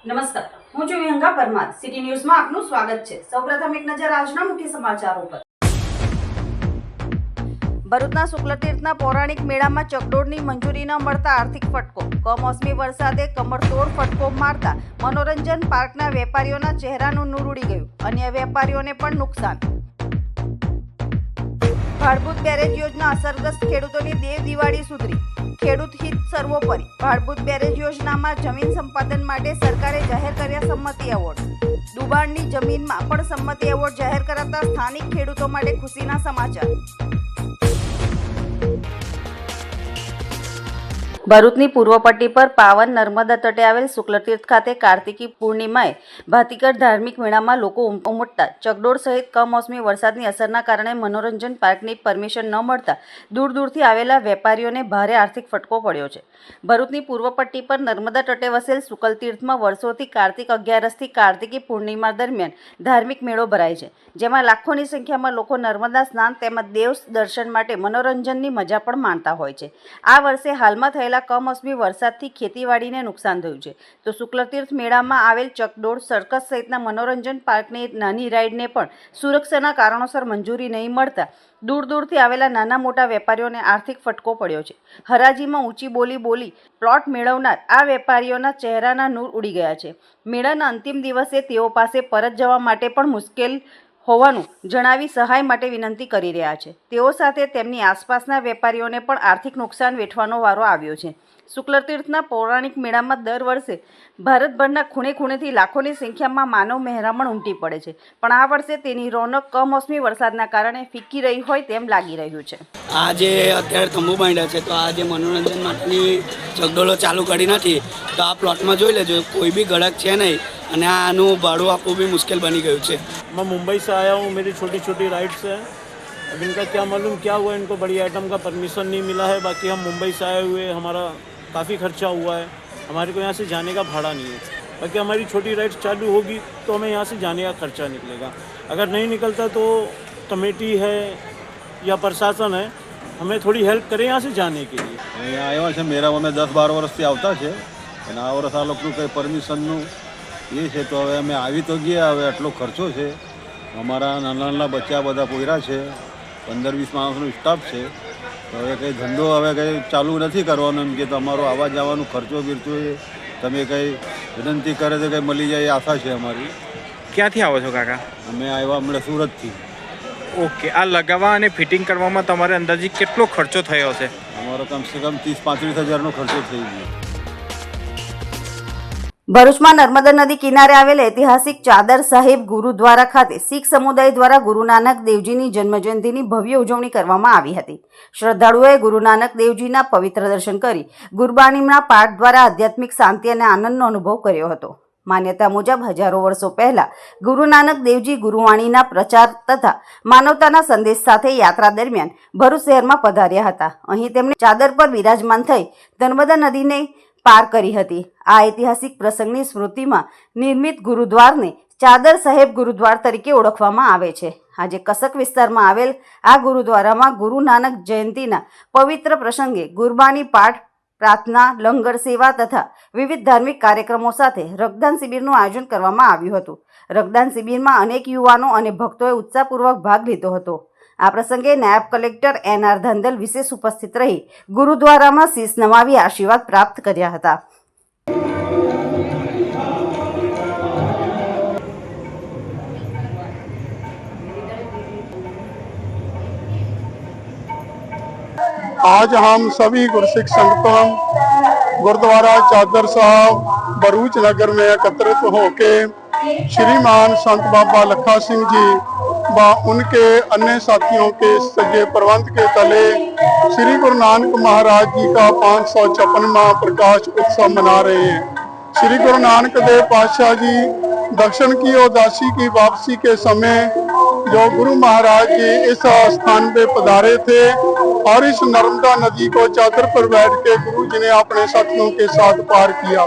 નમસ્કાર, હું છું વિહંગા પરમાર. સિટી ન્યૂઝમાં આપનું સ્વાગત છે. સૌપ્રથમ એક નજર આજના મુખ્ય સમાચારો પર. ભરૂચના શુક્લતીર્થના પૌરાણિક મેળામાં ચકડોળની મંજૂરી ન મળતા આર્થિક ફટકો. કમોસમી વરસાદે કમરતોડ ફટકો મારતા મનોરંજન પાર્કના વેપારીઓના ચહેરાનું નૂર ઉડી ગયું. અન્ય વેપારીઓને પણ નુકસાન. ભાડભૂત બેરેજ યોજના અસરગ્રસ્ત ખેડૂતોની દેવ દિવાળી સુધરી. ખેડૂત હિત સર્વોપરી. ભાડભૂત બેરેજ યોજનામાં જમીન સંપાદન માટે સરકારે જાહેર કર્યા સંમતિ એવોર્ડ. દુબાણની જમીનમાં પણ સંમતિ એવોર્ડ જાહેર કરાતા સ્થાનિક ખેડૂતો માટે ખુશીના સમાચાર. ભરૂચની પૂર્વ પટ્ટી પર પાવન નર્મદા તટે આવેલ શુક્લતીર્થ ખાતે કાર્તિકી પૂર્ણિમાએ ભાતીગર ધાર્મિક મેળામાં લોકો ઉમટતા ચકડોળ સહિત કમોસમી વરસાદની અસરના કારણે મનોરંજન પાર્કની પરમિશન ન મળતા દૂર દૂરથી આવેલા વેપારીઓને ભારે આર્થિક ફટકો પડ્યો છે. ભરૂચની પૂર્વ પટ્ટી પર નર્મદા તટે વસેલ શુક્લતીર્થમાં વર્ષોથી કાર્તિક 11થી કાર્તિકી પૂર્ણિમા દરમિયાન ધાર્મિક મેળો ભરાય છે, જેમાં લાખોની સંખ્યામાં લોકો નર્મદા સ્નાન તેમજ દેવ દર્શન માટે મનોરંજનની મજા પણ માણતા હોય છે. આ વર્ષે હાલમાં થયેલા કમોસમી વરસાદથી ખેતીવાડીને નુકસાન થયું છે, તો શુક્લતીર્થ મેળામાં આવેલ ચકડોળ, સર્કસ સહિતના મનોરંજન પાર્કની નાની રાઇડને પણ સુરક્ષાના કારણોસર મંજૂરી નહીં મળતા દૂર દૂરથી આવેલા નાના મોટા વેપારીઓને આર્થિક ફટકો પડ્યો છે. હરાજીમાં ઊંચી બોલી બોલી પ્લોટ મેળવનાર આ વેપારીઓના ચહેરાના નૂર ઉડી ગયા છે. મેળાના અંતિમ દિવસે તેઓ પાસે પરત જવા માટે પણ મુશ્કેલ હોવાનું જણાવી સહાય માટે વિનંતી કરી રહ્યા છે. તેઓ સાથે તેમની આસપાસના વેપારીઓને પણ આર્થિક નુકસાન વેઠવાનો વારો આવ્યો છે. શુક્લતીર્થના પૌરાણિક મેળામાં દર વર્ષે ભારતભરના ખૂણે ખૂણેથી લાખોની સંખ્યામાં માનવ મહેરામણ ઉમટી પડે છે, પણ આ વર્ષે તેની રોનક કમોસમી વરસાદના કારણે ફીકી રહી હોય તેમ લાગી રહ્યું છે. આ જે અત્યારે તંબુ બાંધ્યા છે, તો આ જે મનોરંજન માટેની ચકડોળો ચાલુ કરી નથી, તો આ પ્લોટમાં જોઈ લેજો, કોઈ બી ગળક છે નહીં અને આનું ભાડું આપવું भी मुश्किल बनी गયું છે. मैं मुंबई से आया हूँ, मेरी छोटी छोटी राइड्स है. अब इनका क्या मालूम क्या हुआ, इनको बड़ी आइटम का परमिशन नहीं मिला है. बाकी हम मुंबई से आए हुए, हमारा काफ़ी खर्चा हुआ है, हमारे को यहाँ से जाने का भाड़ा नहीं है. बाकी हमारी छोटी राइड्स चालू होगी तो हमें यहाँ से जाने का खर्चा निकलेगा. अगर नहीं निकलता तो कमेटी है या प्रशासन है हमें थोड़ी हेल्प करें यहाँ से जाने के लिए. અહીંયા આવ્યા છે મેળામાં અમે 10-12 વર્ષથી આવતા છે અને આ વર્ષ આ લોકોનું કંઈ પરમિશનનું એ છે, તો હવે અમે આવી તો ગયા, હવે આટલો ખર્ચો છે, અમારા નાના નાના બચ્ચા બધા પોયરા છે, 15-20 માણસનો સ્ટાફ છે, તો હવે કંઈ ધંધો હવે કંઈ ચાલુ નથી કરવાનો એમ કે તો અમારો આવવા જવાનો ખર્ચો બિરચો એ તમે કંઈ વિનંતી કરે તો કંઈ મળી જાય એ આશા છે અમારી. ક્યાંથી આવો છો કાકા? અમે આવ્યા હમણાં સુરતથી. ઓકે, આ લગાવવા અને ફિટિંગ કરવામાં તમારે અંદાજે કેટલો ખર્ચો થયો છે? અમારો કમસે કમ 30-35 હજારનો ખર્ચો થઈ ગયો. ભરૂચમાં નર્મદા નદી કિનારે આવેલ ઐતિહાસિક ચાદર સાહિબ ગુરુદ્વારા ખાતે શીખ સમુદાય દ્વારા ગુરુ નાનક દેવજીની જન્મજયંતિની ભવ્ય ઉજવણી કરવામાં આવી હતી. શ્રદ્ધાળુઓએ ગુરુ નાનક દેવજીના પવિત્ર દર્શન કરી ગુરબાણીના પાઠ દ્વારા આધ્યાત્મિક શાંતિ અને આનંદનો અનુભવ કર્યો હતો. માન્યતા મુજબ હજારો વર્ષો પહેલા ગુરુ નાનક દેવજી ગુરુવાણીના પ્રચાર તથા માનવતાના સંદેશ સાથે યાત્રા દરમિયાન ભરૂચ શહેરમાં પધાર્યા હતા. અહીં તેમણે ચાદર પર બિરાજમાન થઈ નર્મદા નદીને પાર કરી હતી. આ ઐતિહાસિક પ્રસંગની સ્મૃતિમાં નિર્મિત ગુરુદ્વારને ચાદર સાહેબ ગુરુદ્વાર તરીકે ઓળખવામાં આવે છે. આજે કસક વિસ્તારમાં આવેલ આ ગુરુદ્વારામાં ગુરુ નાનક જયંતિના પવિત્ર પ્રસંગે ગુરબાની પાઠ, પ્રાર્થના, લંગર સેવા તથા વિવિધ ધાર્મિક કાર્યક્રમો સાથે રક્તદાન શિબિરનું આયોજન કરવામાં આવ્યું હતું. રક્તદાન શિબિરમાં અનેક યુવાનો અને ભક્તોએ ઉત્સાહપૂર્વક ભાગ લીધો હતો. આ પ્રસંગે નાયબ કલેક્ટર NR ધાંધલ વિશેષ ઉપસ્થિત રહી ગુરુદ્વારામાં શીશ નમાવી આશીર્વાદ પ્રાપ્ત કર્યા હતા. आज हम सभी गुरसिख संगतों गुरुद्वारा चादर साहब भरूच नगर में एकत्रित होकर श्रीमान संत बाबा लखा सिंह जी व उनके अन्य साथियों के सजे प्रबंध के तले श्री गुरु नानक महाराज जी का 556वां प्रकाश उत्सव मना रहे हैं. श्री गुरु नानक देव पातशाह जी दक्षिण की उदासी की वापसी के समय जो गुरु महाराज जी इस स्थान पे पधारे थे और इस नर्मदा नदी को चादर पर बैठ के गुरु जी ने अपने साथियों के साथ पार किया.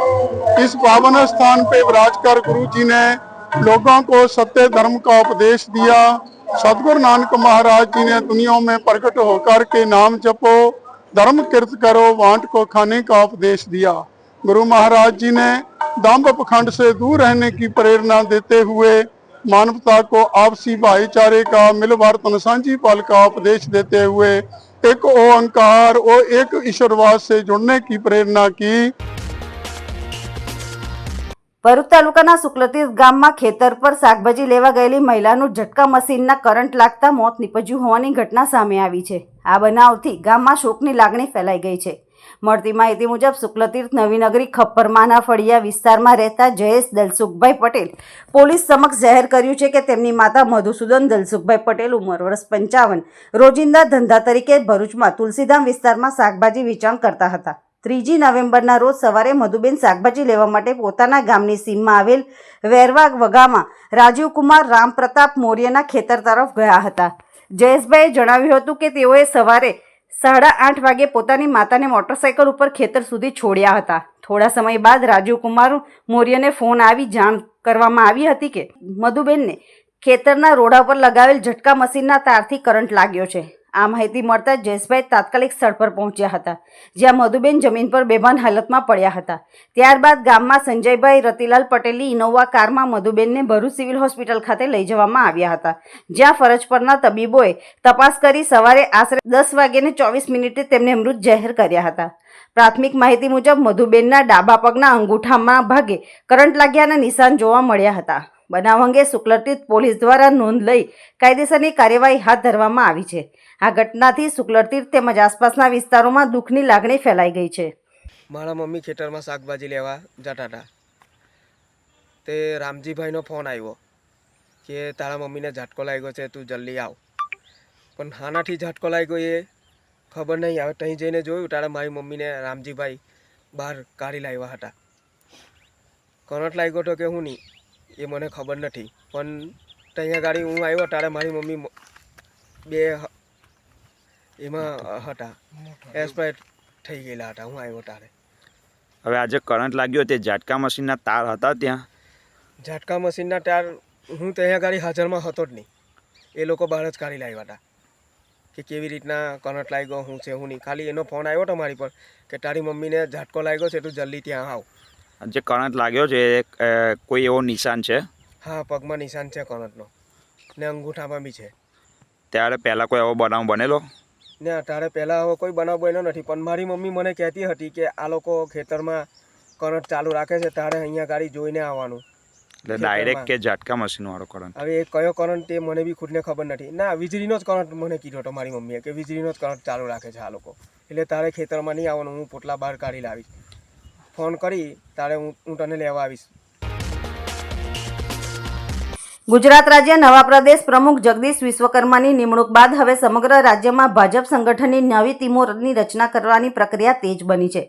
इस पावन स्थान पे विराज कर गुरु जी ने लोगों को सत्य धर्म का उपदेश दिया. सतगुरु नानक महाराज जी ने दुनिया में प्रकट होकर के नाम जपो, धर्म कीर्त करो, वांट को खाने का उपदेश दिया. गुरु महाराज जी ने दंभ पखंड से दूर रहने की प्रेरणा देते हुए मानवता को आपसी भाईचारे का मिल वर्तन साझी पल का उपदेश देते हुए एक ओंकार और एक ईश्वरवाद से जुड़ने की प्रेरणा की। ભરૂચ તાલુકાના શુક્લતીર્થ ગામમાં ખેતર પર શાકભાજી લેવા ગયેલી મહિલાનું ઝટકા મશીનના કરંટ લાગતા મોત નીપજ્યું હોવાની ઘટના સામે આવી છે। આ બનાવથી ગામમાં શોકની લાગણી ફેલાઈ ગઈ છે। મળતી માહિતી મુજબ શુક્લતીર્થ નવીનગરી ખપ્પરમાના ફળિયા વિસ્તારમાં રહેતા જયેશ દલસુખભાઈ પટેલ પોલીસ સમક્ષ જાહેર કર્યું છે કે તેમની માતા મધુસૂદન દલસુખભાઈ પટેલ ઉંમર વર્ષ 55 રોજિંદા ધંધા તરીકે ભરૂચમાં તુલસીધામ વિસ્તારમાં શાકભાજી વેચાણ કરતા હતા। 3 નવેમ્બરના રોજ સવારે મધુબેન શાકભાજી લેવા માટે પોતાના ગામની સીમમાં આવેલ વેરવા વગામાં રાજીવકુમાર રામપ્રતાપ મૌર્યના ખેતર તરફ ગયા હતા। જયેશભાઈએ જણાવ્યું હતું કે તેઓએ સવારે 8:30 વાગે પોતાની માતાને મોટરસાઇકલ ઉપર ખેતર સુધી છોડ્યા હતા। થોડા સમય બાદ રાજીવકુમાર મૌર્યને ફોન આવી જાણ કરવામાં આવી હતી કે મધુબેનને ખેતરના રોડા પર લગાવેલ ઝટકા મશીનના તારથી કરંટ લાગ્યો છે। આ માહિતી મળતા જયેશભાઈ તાત્કાલિક સ્થળ પર પહોંચ્યા હતા, જ્યાં મધુબેન જમીન પર બેભાન હાલતમાં પડ્યા હતા। ત્યારબાદ ગામમાં સંજયભાઈ રતિલાલ પટેલની ઇનોવા કારમાં મધુબેનને ભરૂચ સિવિલ હોસ્પિટલ ખાતે લઈ જવામાં આવ્યા હતા, જ્યાં ફરજ પરના તબીબોએ તપાસ કરી સવારે આશરે 10:24 તેમને મૃત જાહેર કર્યા હતા। પ્રાથમિક માહિતી મુજબ મધુબેનના ડાબા પગના અંગૂઠામાં ભાગે કરંટ લાગ્યાના નિશાન જોવા મળ્યા હતા। બનાવ અંગે શુક્લતીર્થ પોલીસ દ્વારા નોંધ લઈ કાયદેસરની કાર્યવાહી હાથ ધરવામાં આવી છે। આ ઘટનાથી શુક્લતીર્થ તેમજ આસપાસના વિસ્તારોમાં દુઃખની લાગણી ફેલાઈ ગઈ છે। મારા મમ્મી ખેતરમાં શાકભાજી લેવા જતા હતા તે રામજીભાઈનો ફોન આવ્યો કે તારા મમ્મીને ઝાટકો લાગ્યો છે, તું જલ્દી આવ। પણ હાનાથી ઝાટકો લાગ્યો એ ખબર નહીં આવે। ત્યાં જઈને જોયું ત્યારે મારી મમ્મીને રામજીભાઈ બહાર કાઢી લાવ્યા હતા। કરંટ લાગ્યો હતો કે હું નહીં એ મને ખબર નથી, પણ ત્યાં ગાડી હું આવ્યો ત્યારે મારી મમ્મી બે એમાં હતા, એક્સપાયર થઈ ગયેલા હતા હું આવ્યો ત્યારે। હવે આજે કરંટ લાગ્યો તે ઝાટકા મશીનના તાર હતા ત્યાં? ઝાટકા મશીનના તાર હું ત્યાં ગાડી હાજરમાં હતો જ નહીં, એ લોકો બહાર જ કાઢી લાવ્યા હતા કે કેવી રીતના કરંટ લાગ્યો હું છે હું નહીં। ખાલી એનો ફોન આવ્યો હતો મારી પર કે તારી મમ્મીને ઝાટકો લાગ્યો છે, તું જલ્દી ત્યાં આવ। જે કરંટ લાગ્યો છે કોઈ એવો નિશાન છે? હા, પગમાં નિશાન છે કરંટનો ને અંગૂઠામાં બી છે। ત્યારે પહેલાં કોઈ એવો બનાવ બનેલો? ને ત્યારે પહેલાં હવે કોઈ બનાવ બન્યો નથી, પણ મારી મમ્મી મને કહેતી હતી કે આ લોકો ખેતરમાં કરંટ ચાલુ રાખે છે ત્યારે અહીંયા ગાડી જોઈને આવવાનું। એટલે ડાયરેક્ટ કે ઝાટકા મશીનવાળો કરંટ? હવે એ કયો કરંટ તે મને બી ખુદને ખબર નથી। ના, વીજળીનો જ કરંટ મને કીધો હતો મારી મમ્મીએ કે વીજળીનો જ કરંટ ચાલુ રાખે છે આ લોકો, એટલે તારે ખેતરમાં નહીં આવવાનું, હું પોટલા બહાર કાઢી લાવીશ, ફોન કરી તારે હું તને લેવા આવીશ। ગુજરાત રાજ્ય નવા પ્રદેશ પ્રમુખ જગદીશ વિશ્વકર્માની નિમણૂક બાદ હવે સમગ્ર રાજ્યમાં ભાજપ સંગઠનની નવી ટીમોની રચના કરવાની પ્રક્રિયા તેજ બની છે,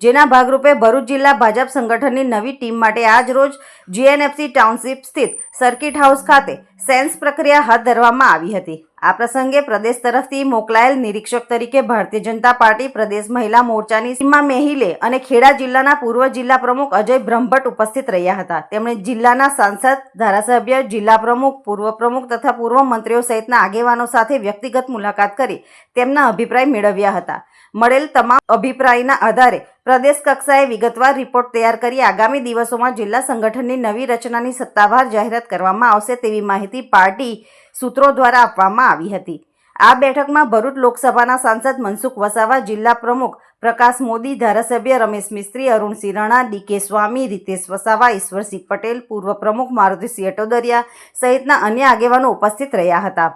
જેના ભાગરૂપે ભરૂચ જિલ્લા ભાજપ સંગઠનની નવી ટીમ માટે આજ રોજ જીએનએફસી ટાઉનશીપ સ્થિત સર્કિટ હાઉસ ખાતે સેન્સ પ્રક્રિયા હાથ ધરવામાં આવી હતી। આ પ્રસંગે પ્રદેશ તરફથી મોકલાયેલ નિરીક્ષક તરીકે ભારતીય જનતા પાર્ટી પ્રદેશ મહિલા મોરચાની સીમા મેહિલે અને ખેડા જિલ્લાના પૂર્વ જિલ્લા પ્રમુખ અજય બ્રહ્મભટ્ટ ઉપસ્થિત રહ્યા હતા। તેમણે જિલ્લાના સાંસદ, ધારાસભ્ય, જિલ્લા પ્રમુખ, પૂર્વ પ્રમુખ તથા પૂર્વ મંત્રીઓ સહિતના આગેવાનો સાથે વ્યક્તિગત મુલાકાત કરી તેમના અભિપ્રાય મેળવ્યા હતા। મળેલ તમામ અભિપ્રાયના આધારે પ્રદેશ કક્ષાએ વિગતવાર રિપોર્ટ તૈયાર કરી આગામી દિવસોમાં જિલ્લા સંગઠનની નવી રચનાની સત્તાવાર જાહેરાત કરવામાં આવશે તેવી માહિતી પાર્ટી સૂત્રો દ્વારા આપવામાં આવી હતી। આ બેઠકમાં ભરૂચ લોકસભાના સાંસદ મનસુખ વસાવા, જિલ્લા પ્રમુખ પ્રકાશ મોદી, ધારાસભ્ય રમેશ મિસ્ત્રી, અરુણસિંહ રાણા, ડીકે સ્વામી, રીતેશ વસાવા, ઈશ્વરસિંહ પટેલ, પૂર્વ પ્રમુખ મારુતિસિંહ અટોદરિયા સહિતના અન્ય આગેવાનો ઉપસ્થિત રહ્યા હતા।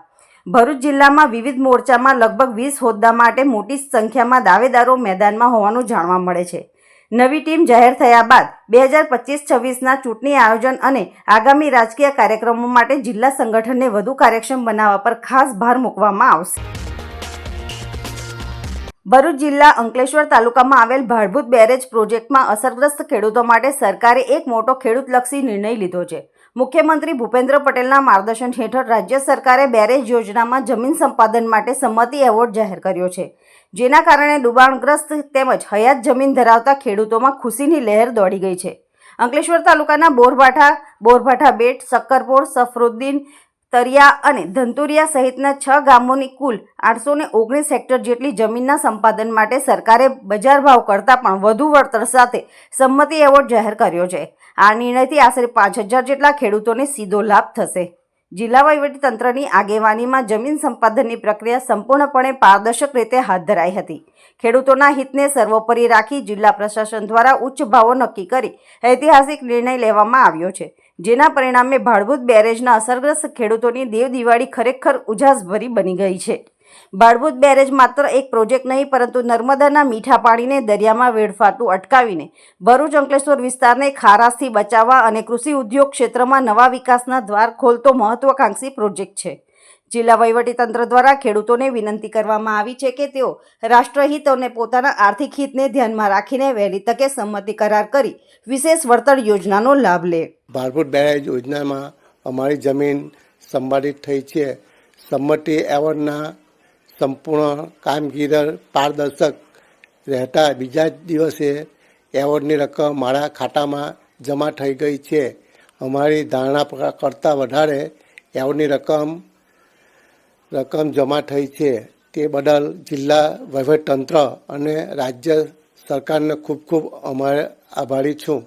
ભરૂચ જિલ્લામાં વિવિધ મોરચામાં લગભગ 20 હોદ્દા માટે મોટી સંખ્યામાં દાવેદારો મેદાનમાં હોવાનું જાણવા મળે છે। નવી ટીમ જાહેર થયા બાદ 2025-26ના ચૂંટણી આયોજન અને આગામી રાજકીય કાર્યક્રમો માટે જિલ્લા સંગઠનને વધુ કાર્યક્ષમ બનાવવા પર ખાસ ભાર મૂકવામાં આવશે। ભરૂચ જિલ્લા અંકલેશ્વર તાલુકામાં આવેલ ભાડભૂત બેરેજ પ્રોજેક્ટમાં અસરગ્રસ્ત ખેડૂતો માટે સરકારે એક મોટો ખેડૂતલક્ષી નિર્ણય લીધો છે। મુખ્યમંત્રી ભૂપેન્દ્ર પટેલના માર્ગદર્શન હેઠળ રાજ્ય સરકારે બેરેજ યોજનામાં જમીન સંપાદન માટે સંમતિ એવોર્ડ જાહેર કર્યો છે, જેના કારણે ડુબાણગ્રસ્ત તેમજ હયાત જમીન ધરાવતા ખેડૂતોમાં ખુશીની લહેર દોડી ગઈ છે। અંકલેશ્વર તાલુકાના બોરભાઠા બેટ, શક્કરપોર, સફરુદ્દીન તરિયા અને ધંતુરિયા સહિતના 6 ગામોની કુલ 819 હેક્ટર જેટલી જમીનના સંપાદન માટે સરકારે બજાર ભાવ કરતાં પણ વધુ વળતર સાથે સંમતિ એવોર્ડ જાહેર કર્યો છે. આ નિર્ણયથી આશરે 5000 જેટલા ખેડૂતોને સીધો લાભ થશે. જિલ્લા વહીવટીતંત્રની આગેવાનીમાં જમીન સંપાદનની પ્રક્રિયા સંપૂર્ણપણે પારદર્શક રીતે હાથ ધરાઈ હતી. ખેડૂતોના હિતને સર્વોપરી રાખી જિલ્લા પ્રશાસન દ્વારા ઉચ્ચ ભાવો નક્કી કરી ઐતિહાસિક નિર્ણય લેવામાં આવ્યો છે, જેના પરિણામે ભાડભૂત બેરેજના અસરગ્રસ્ત ખેડૂતોની દેવ દિવાળી ખરેખર ઉજાસભરી બની ગઈ છે. ભાડભૂત બેરેજ માત્ર એક પ્રોજેક્ટ નહીં, પરંતુ નર્મદાના મીઠા પાણીને દરિયામાં વેડફાતું અટકાવીને ભરૂચ અંકલેશ્વર વિસ્તારને ખારાશથી બચાવવા અને કૃષિ ઉદ્યોગ ક્ષેત્રમાં નવા વિકાસના દ્વાર ખોલતો મહત્વાકાંક્ષી પ્રોજેક્ટ છે. જિલ્લા વહીવટીતંત્ર દ્વારા ખેડૂતોને વિનંતી કરવામાં આવી છે કે તેઓ રાષ્ટ્રહિત અને પોતાના આર્થિક હિતને ધ્યાનમાં રાખીને વહેલી તકે સંમતિ કરાર કરી વિશેષ વળતર યોજનાનો લાભ લે. ભાડભૂત બેરેજ યોજનામાં અમારી જમીન સંપાદિત થઈ છે. સંમતિ એવોર્ડના સંપૂર્ણ કામગીરી પારદર્શક રહેતા બીજા જ દિવસે એવોર્ડની રકમ મારા ખાતામાં જમા થઈ ગઈ છે. અમારી ધારણા કરતાં વધારે એવોર્ડની રકમ જમા થઈ છે. તે બદલ જિલ્લા વહીવટીતંત્ર અને રાજ્ય સરકારને ખૂબ ખૂબ અમારે આભારી છું.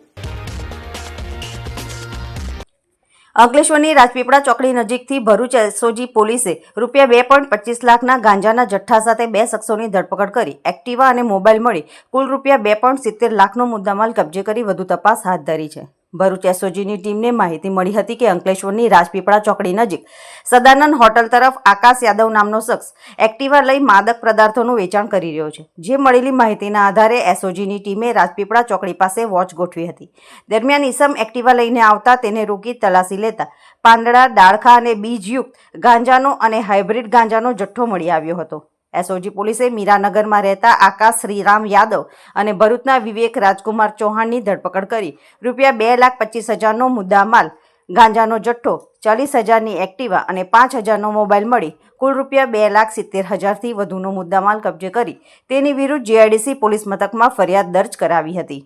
અંકલેશ્વરની રાજપીપળા ચોકડી નજીકથી ભરૂચ એસઓજી પોલીસે ₹2.25 લાખના ગાંજાના જથ્થા સાથે 2 શખ્સોની ધરપકડ કરી એક્ટિવા અને મોબાઈલ મળી કુલ ₹2.70 લાખનો મુદ્દામાલ કબજે કરી વધુ તપાસ હાથ ધરી છે. ભરૂચ એસઓજીની ટીમને માહિતી મળી હતી કે અંકલેશ્વરની રાજપીપળા ચોકડી નજીક સદાનંદ હોટલ તરફ આકાશ યાદવ નામનો શખ્સ એક્ટિવા લઈ માદક પદાર્થોનું વેચાણ કરી રહ્યો છે. જે મળેલી માહિતીના આધારે એસઓજીની ટીમે રાજપીપળા ચોકડી પાસે વોચ ગોઠવી હતી. દરમિયાન ઈસમ એક્ટિવા લઈને આવતા તેને રોકી તલાશી લેતા પાંદડા, ડાળખા અને બીજયુક્ત ગાંજાનો અને હાઇબ્રિડ ગાંજાનો જથ્થો મળી આવ્યો હતો. એસઓજી પોલીસે મીરાનગરમાં રહેતા આકાશ શ્રીરામ યાદવ અને ભરૂચના વિવેક રાજકુમાર ચૌહાણની ધરપકડ કરી ₹2,25,000નો મુદ્દામાલ, ગાંજાનો જથ્થો, 40,000ની એક્ટિવા અને 5,000નો મોબાઈલ મળી કુલ ₹2,70,000થી વધુનો મુદ્દામાલ કબજે કરી તેની વિરુદ્ધ જીઆઈડીસી પોલીસ મથકમાં ફરિયાદ દર્જ કરાવી હતી.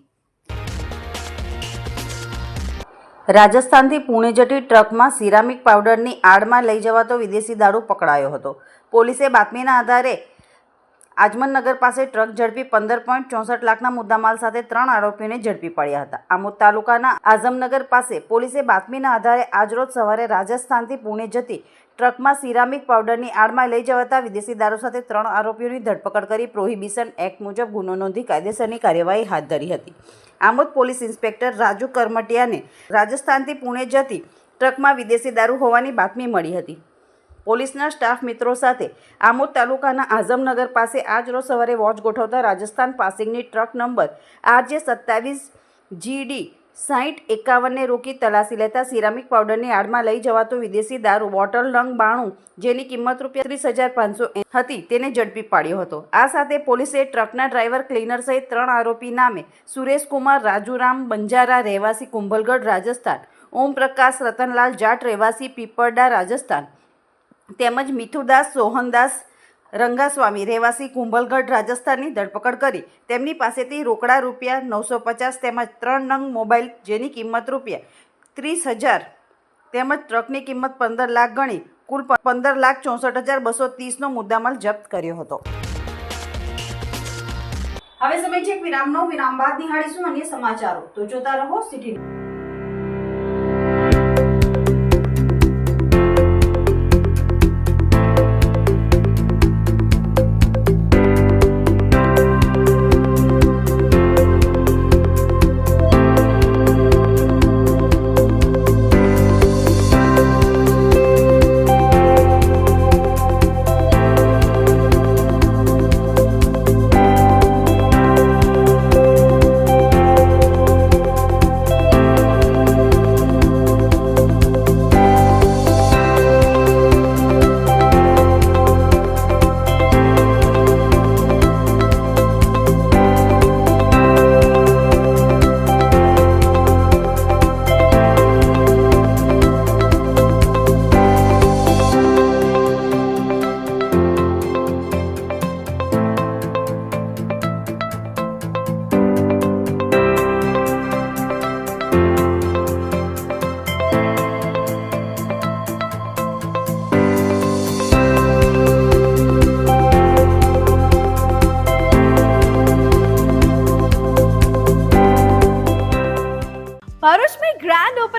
રાજસ્થાનથી પુણે જતી ટ્રકમાં સિરામિક પાવડરની આડમાં લઈ જવાતો વિદેશી દારૂ પકડાયો હતો. પોલીસે બાતમીના આધારે આજમનનગર પાસે ટ્રક ઝડપી 15.64 લાખના મુદ્દામાલ સાથે 3 આરોપીઓને ઝડપી પડ્યા હતા. આમોદ તાલુકાના આઝમનગર પાસે પોલીસે બાતમીના આધારે આજરોજ સવારે રાજસ્થાનથી પુણે જતી ટ્રકમાં સિરામિક પાવડરની આડમાં લઈ જવાતા વિદેશી દારૂ સાથે 3 આરોપીઓની ધરપકડ કરી પ્રોહિબિશન એક્ટ મુજબ ગુનો નોંધી કાયદેસરની કાર્યવાહી હાથ ધરી હતી. આમોદ પોલીસ ઇન્સ્પેક્ટર રાજુ કરમટિયાને રાજસ્થાનથી પુણે જતી ટ્રકમાં વિદેશી દારૂ હોવાની બાતમી મળી હતી. પોલીસના સ્ટાફ મિત્રો સાથે આમોદ તાલુકાના આઝમનગર પાસે આજ રોજ સવારે વોચ ગોઠવતા રાજસ્થાન પાસિંગની ટ્રક નંબર RJ27GD 6051ને રોકી તલાશી લેતા સિરામિક પાવડરની આડમાં લઈ જવાતો વિદેશી દારૂ બોટલ નંગ 92 જેની કિંમત ₹30,500 હતી તેને ઝડપી પાડ્યો હતો. આ સાથે પોલીસે ટ્રકના ડ્રાઈવર, ક્લીનર સહિત 3 આરોપી નામે સુરેશકુમાર રાજુરામ બંજારા રહેવાસી કુંભલગઢ રાજસ્થાન, ઓમપ્રકાશ રતનલાલ જાટ રહેવાસી પીપળડા રાજસ્થાન તેમજ મિથુદાસ સોહનદાસ રંગાસ્વામી રહેવાસી કુંભલગઢ રાજસ્થાનની ધરપકડ કરી તેમની પાસેથી રોકડા ₹950 તેમજ 3 નંગ મોબાઈલ જેની કિંમત ₹30,000 તેમજ ટ્રકની કિંમત 15 લાખ ગણી કુલ 15,64,230નો મુદ્દામાલ જપ્ત કર્યો હતો. હવે સમય છે વિરામનો. વિરામ બાદ નિહાળીશું અન્ય સમાચારો. તો જોતા રહો સિટી.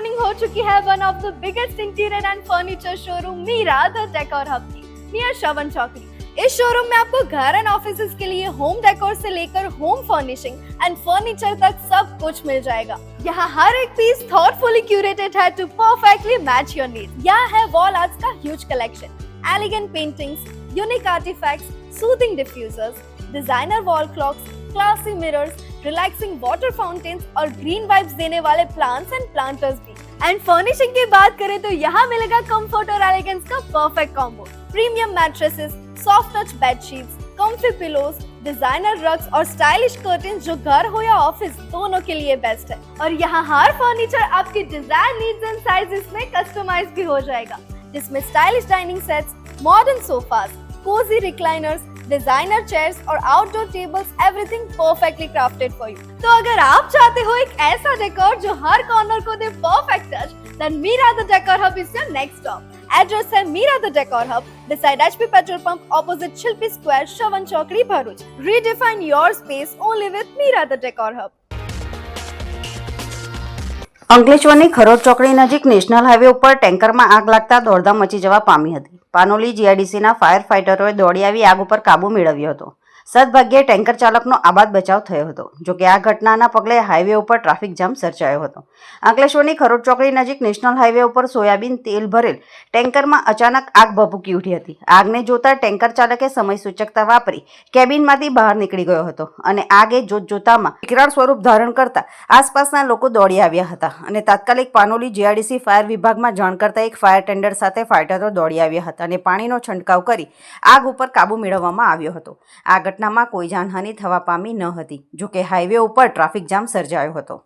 ओपनिंग हो चुकी है one of the biggest interior and furniture showroom Meera the decor hub की नियर श्रवण चौकड़ी। इस शोरूम में आपको घर एंड ऑफिसेज के लिए होम डेकोर से लेकर होम फर्निशिंग एंड फर्नीचर तक सब कुछ मिल जाएगा। यहाँ हर एक पीस थॉटफुली क्यूरेटेड है to perfectly match your needs. यहाँ है वॉल आर्ट्स का huge collection, elegant paintings, unique artefacts, soothing diffusers, designer wall clocks, classy mirrors, relaxing water fountains और ग्रीन वाइब्स देने वाले प्लांट्स एंड प्लांटर्स भी। And furnishing की बात करें तो यहाँ मिलेगा कंफर्ट और एलिगेंस का perfect combo. Premium mattresses, soft touch bed sheets, comfy pillows, designer rugs और स्टाइलिश कर्टेन्स जो घर हो या ऑफिस दोनों के लिए बेस्ट है। और यहाँ हर फर्नीचर आपकी डिजायर नीड्स एंड साइजेस में कस्टमाइज भी हो जाएगा, जिसमें stylish dining sets, modern sofas, cosy recliners, designer chairs और outdoor tables, everything perfectly crafted for you. तो अगर आप चाहते हो एक ऐसा डेकोर जो हर कॉर्नर को दे perfect touch, then Meera the decor hub is your next stop. Address है Meera the decor hub beside HP petrol pump opposite Shilpi square, Shravan चौकड़ी, Bharuch. Redefine your space only with Meera the decor hub. અંકલેશ્વરની ખરોડ ચોકડી નજીક નેશનલ હાઈવે ઉપર ટેન્કરમાં આગ લાગતા દોડધામ મચી જવા પામી હતી। પાનોલી GIDCના ફાયર ફાઇટરોએ દોડી આવી આગ ઉપર કાબુ મેળવ્યો હતો। સદભાગ્યે ટેન્કર ચાલકનો આબાદ બચાવ થયો હતો। જોકે આ ઘટનાના પગલે હાઈવે ઉપર ટ્રાફિક જામ સર્જાયો હતો। અંકલેશ્વરની ખરોડ ચોકડી નજીક નેશનલ હાઈવે ઉપર સોયાબીન તેલ ભરેલ ટેન્કરમાં અચાનક આગ ભભૂકી ઉઠી હતી। આગને જોતા ટેન્કર ચાલકે સમય સૂચકતા વાપરી કેબિનમાંથી બહાર નીકળી ગયો હતો અને આગે જોતજોતામાં વિકરાળ સ્વરૂપ ધારણ કરતા આસપાસના લોકો દોડી આવ્યા હતા અને તાત્કાલિક પાનોલી GIDC ફાયર વિભાગમાં જાણ કરતા એક ફાયર ટેન્ડર સાથે ફાઇટરો દોડી આવ્યા હતા અને પાણીનો છંટકાવ કરી આગ ઉપર કાબુ મેળવવામાં આવ્યો હતો। આ ઘટનામાં કોઈ જાનહાનિ થવા પામી ન હતી। જોકે હાઈવે ઉપર ટ્રાફિક જામ સર્જાયો હતો।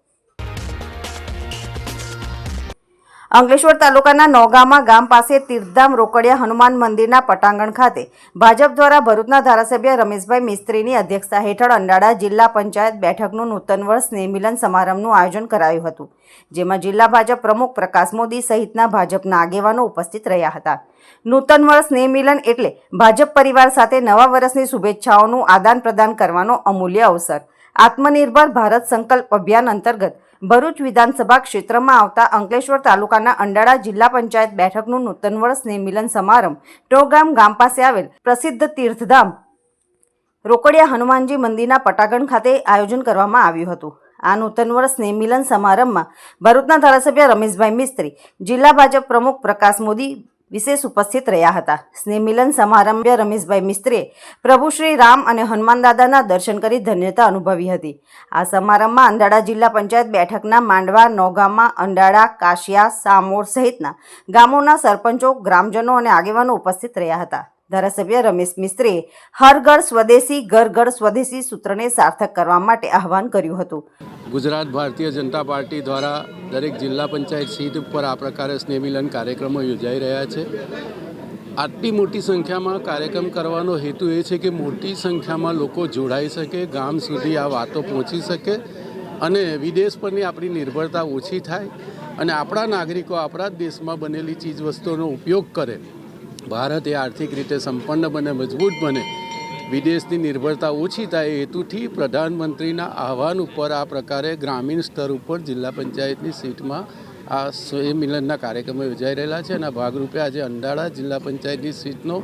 અંકલેશ્વર તાલુકાના નોગામા ગામ પાસે તીર્થધામ રોકડિયા હનુમાન મંદિરના પટાંગણ ખાતે ભાજપ દ્વારા ભરૂચના ધારાસભ્ય રમેશભાઈ મિસ્ત્રીની અધ્યક્ષતા હેઠળ અંડાળા જિલ્લા પંચાયત બેઠકનું નૂતન વર્ષ સ્નેહમિલન સમારંભનું આયોજન કરાયું હતું, જેમાં જિલ્લા ભાજપ પ્રમુખ પ્રકાશ મોદી સહિતના ભાજપના આગેવાનો ઉપસ્થિત રહ્યા હતા। નૂતન વર્ષ સ્નેહમિલન એટલે ભાજપ પરિવાર સાથે નવા વર્ષની શુભેચ્છાઓનું આદાન પ્રદાન કરવાનો અમૂલ્ય અવસર। આત્મનિર્ભર ભારત સંકલ્પ અભિયાન અંતર્ગત ભરૂચ વિધાનસભા ક્ષેત્રમાં આવતા અંકલેશ્વર તાલુકાના અંડાળા જિલ્લા પંચાયત બેઠકનું નૂતન વર્ષ સ્નેહમિલન સમારંભ ટોગામ ગામ પાસે આવેલ પ્રસિદ્ધ તીર્થધામ રોકડિયા હનુમાનજી મંદિરના પટાંગણ ખાતે આયોજન કરવામાં આવ્યું હતું। આ નૂતન વર્ષ સ્નેહમિલન સમારંભમાં ભરૂચના ધારાસભ્ય રમેશભાઈ મિસ્ત્રી, જિલ્લા ભાજપ પ્રમુખ પ્રકાશ મોદી વિશેષ ઉપસ્થિત રહ્યા હતા। સ્નેહમિલન સમારંભે રમેશભાઈ મિસ્ત્રીએ પ્રભુ શ્રી રામ અને હનુમાન દાદાના દર્શન કરી ધન્યતા અનુભવી હતી। આ સમારંભમાં અંડાળા જિલ્લા પંચાયત બેઠકના માંડવા, નોગામા, અંડાળા, કાશિયા, સામોર સહિતના ગામોના સરપંચો, ગ્રામજનો અને આગેવાનો ઉપસ્થિત રહ્યા હતા। ધારાસભ્ય રમેશ મિસ્ત્રીએ હર ઘર સ્વદેશી, ઘર ઘર સ્વદેશી સૂત્રને સાર્થક કરવા માટે આહવાન કર્યું હતું। ગુજરાત ભારતીય જનતા પાર્ટી દ્વારા દરેક જિલ્લા પંચાયત સીટ ઉપર આ પ્રકારે સ્નેહમિલન કાર્યક્રમો યોજાઈ રહ્યા છે। આટલી મોટી સંખ્યામાં કાર્યક્રમ કરવાનો હેતુ એ છે કે મોટી સંખ્યામાં લોકો જોડાઈ શકે, ગામ સુધી આ વાતો પહોંચી શકે અને વિદેશ પરની આપણી નિર્ભરતા ઓછી થાય અને આપણા નાગરિકો આપણા જ દેશમાં બનેલી ચીજવસ્તુઓનો ઉપયોગ કરે, ભારત એ આર્થિક રીતે સંપન્ન બને, મજબૂત બને, વિદેશની નિર્ભરતા ઓછી થાય એ હેતુથી પ્રધાનમંત્રીના આહવાન ઉપર આ પ્રકારે ગ્રામીણ સ્તર ઉપર જિલ્લા પંચાયતની સીટમાં આ સ્નેહમિલનના કાર્યક્રમો યોજાઈ રહેલા છે અને આ ભાગરૂપે આજે અંડાળા જિલ્લા પંચાયતની સીટનો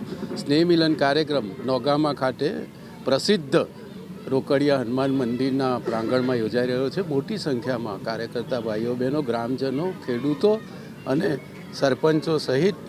સ્નેહમિલન કાર્યક્રમ નોગામા ખાતે પ્રસિદ્ધ રોકડિયા હનુમાન મંદિરના પ્રાંગણમાં યોજાઈ રહ્યો છે। મોટી સંખ્યામાં કાર્યકર્તા ભાઈઓ બહેનો, ગ્રામજનો, ખેડૂતો અને સરપંચો સહિત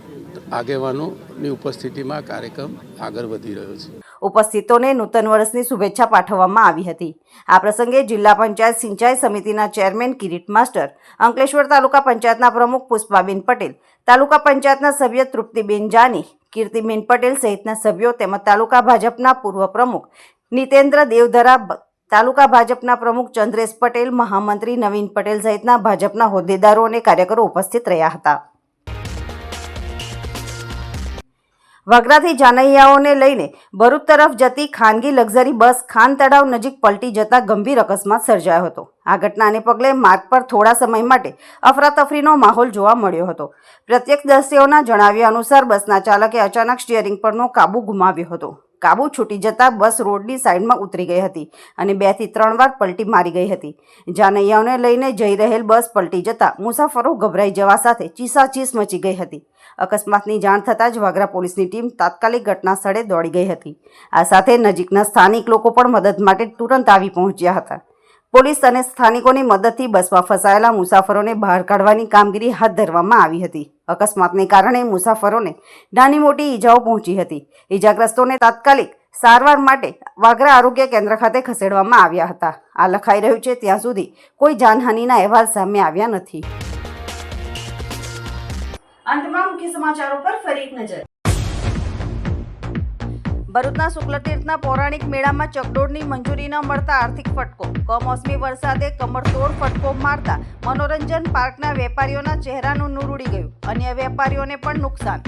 આગેવાનોની ઉપસ્થિતિમાં કાર્યક્રમ આગળ વધી રહ્યો છે। ઉપસ્થિતોને નૂતન વર્ષની શુભેચ્છા પાઠવવામાં આવી હતી। આ પ્રસંગે જિલ્લા પંચાયત સિંચાઈ સમિતિના ચેરમેન કિરીટ માસ્ટર, અંકલેશ્વર તાલુકા પંચાયતના પ્રમુખ પુષ્પાબેન પટેલ, તાલુકા પંચાયતના સભ્ય તૃપ્તિબેન જાની, કીર્તિબેન પટેલ સહિતના સભ્યો તેમજ તાલુકા ભાજપના પૂર્વ પ્રમુખ નીતેન્દ્ર દેવધરા, તાલુકા ભાજપના પ્રમુખ ચંદ્રેશ પટેલ, મહામંત્રી નવીન પટેલ સહિતના ભાજપના હોદ્દેદારો અને કાર્યકરો ઉપસ્થિત રહ્યા હતા। વગરાથી જાનૈયાઓને લઈને ભરૂચ તરફ જતી ખાનગી લક્ઝરી બસ ખાન તળાવ નજીક પલટી જતા ગંભીર અકસ્માત સર્જાયો હતો। આ ઘટનાને પગલે માર્ગ પર થોડા સમય માટે અફરાતફરીનો માહોલ જોવા મળ્યો હતો। પ્રત્યક્ષદર્શીઓના જણાવ્યા અનુસાર બસના ચાલકે અચાનક સ્ટીયરિંગ પરનો કાબુ ગુમાવ્યો હતો કાબુ છૂટી જતા બસ રોડની સાઈડમાં ઉતરી ગઈ હતી અને 2 થી 3 વાર પલટી મારી ગઈ હતી. જાનૈયાઓને લઈને જઈ રહેલ બસ પલટી જતા મુસાફરો ગભરાઈ જવા સાથે ચીસાચીસ મચી ગઈ હતી. અકસ્માતની જાણ થતાં જ વાગરા પોલીસની ટીમ તાત્કાલિક ઘટના સ્થળે દોડી ગઈ હતી. આ સાથે નજીકના સ્થાનિક લોકો પણ મદદ માટે તુરંત આવી પહોંચ્યા હતા. પોલીસ અને સ્થાનિકોની મદદથી બસમાં ફસાયેલા મુસાફરોને બહાર કાઢવાની કામગીરી હાથ ધરવામાં આવી હતી. અકસ્માતને કારણે મુસાફરોને નાની મોટી ઈજાઓ પહોંચી હતી. ઈજાગ્રસ્તોને તાત્કાલિક સારવાર માટે વાગરા આરોગ્ય કેન્દ્ર ખાતે ખસેડવામાં આવ્યા હતા. આ લખાઈ રહ્યું છે ત્યાં સુધી કોઈ જાનહાનિના અહેવાલ સામે આવ્યા નથી. અંતમાં મુખ્ય સમાચારો પર ફરી એક નજર. ભરૂચના શુક્લતીર્થના પૌરાણિક મેળામાં ચકડોળની મંજૂરી ન મળતા આર્થિક ફટકો. કમોસમી વરસાદે કમરતોડ ફટકો મારતા મનોરંજન પાર્કના વેપારીઓના ચહેરાનું નૂર ઉડી ગયું. અન્ય વેપારીઓને પણ નુકસાન.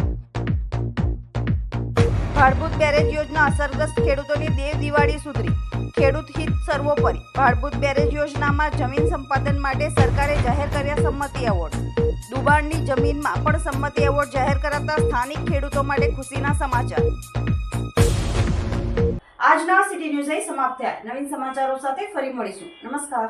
ભાડભૂત બેરેજ યોજના અસરગ્રસ્ત ખેડૂતોની દેવ દિવાળી સુધરી. ખેડૂત હિત સર્વોપરી. ભાડભૂત બેરેજ યોજનામાં જમીન સંપાદન માટે સરકારે જાહેર કર્યા સંમતિ એવોર્ડ. દુબાણની જમીનમાં પણ સંમતિ એવોર્ડ જાહેર કરાતા સ્થાનિક ખેડૂતો માટે ખુશીના સમાચાર. આજના સિટી ન્યૂઝ અહીં સમાપ્ત થયા. નવીન સમાચારો સાથે ફરી મળીશું. નમસ્કાર.